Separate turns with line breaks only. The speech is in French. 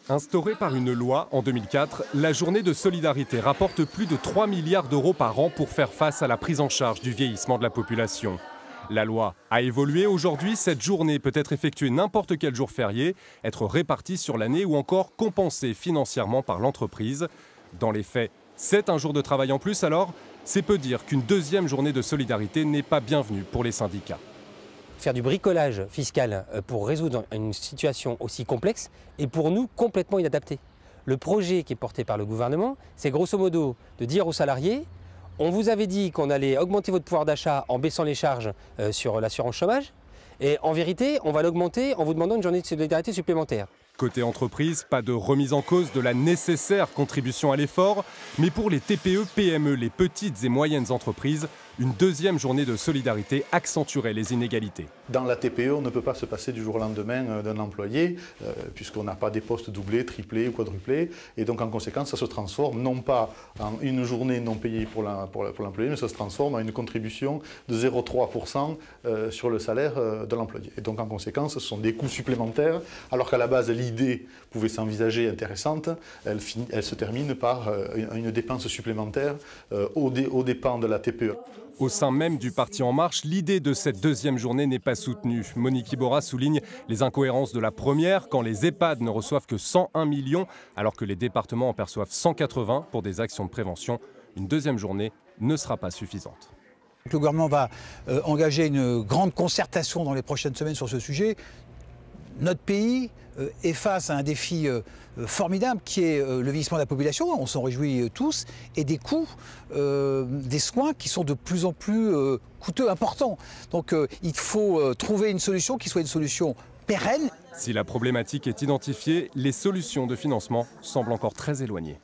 Instaurée par une loi en 2004, la journée de solidarité rapporte plus de 3 milliards d'euros par an pour faire face à la prise en charge du vieillissement de la population. La loi a évolué. Aujourd'hui, cette journée peut être effectuée n'importe quel jour férié, être répartie sur l'année ou encore compensée financièrement par l'entreprise. Dans les faits, c'est un jour de travail en plus, alors c'est peu dire qu'une deuxième journée de solidarité n'est pas bienvenue pour les syndicats.
Faire du bricolage fiscal pour résoudre une situation aussi complexe est pour nous complètement inadapté. Le projet qui est porté par le gouvernement, c'est grosso modo de dire aux salariés: on vous avait dit qu'on allait augmenter votre pouvoir d'achat en baissant les charges sur l'assurance chômage, et en vérité, on va l'augmenter en vous demandant une journée de solidarité supplémentaire.
Côté entreprise, pas de remise en cause de la nécessaire contribution à l'effort, mais pour les TPE, PME, les petites et moyennes entreprises, une deuxième journée de solidarité accentuerait les inégalités.
Dans la TPE, on ne peut pas se passer du jour au lendemain d'un employé, puisqu'on n'a pas des postes doublés, triplés ou quadruplés, et donc en conséquence, ça se transforme non pas en une journée non payée pour l'employé, mais ça se transforme en une contribution de 0,3% sur le salaire de l'employé. Et donc en conséquence, ce sont des coûts supplémentaires, alors qu'à la base, l'idée pouvait s'envisager intéressante, elle se termine par une dépense supplémentaire aux dépens de la TPE.
Au sein même du Parti En Marche, l'idée de cette deuxième journée n'est pas soutenue. Monique Iborra souligne les incohérences de la première, quand les EHPAD ne reçoivent que 101 millions, alors que les départements en perçoivent 180 pour des actions de prévention. Une deuxième journée ne sera pas suffisante.
Le gouvernement va engager une grande concertation dans les prochaines semaines sur ce sujet. Notre pays est face à un défi formidable qui est le vieillissement de la population, on s'en réjouit tous, et des coûts des soins qui sont de plus en plus coûteux, importants. Donc il faut trouver une solution qui soit une solution pérenne.
Si la problématique est identifiée, les solutions de financement semblent encore très éloignées.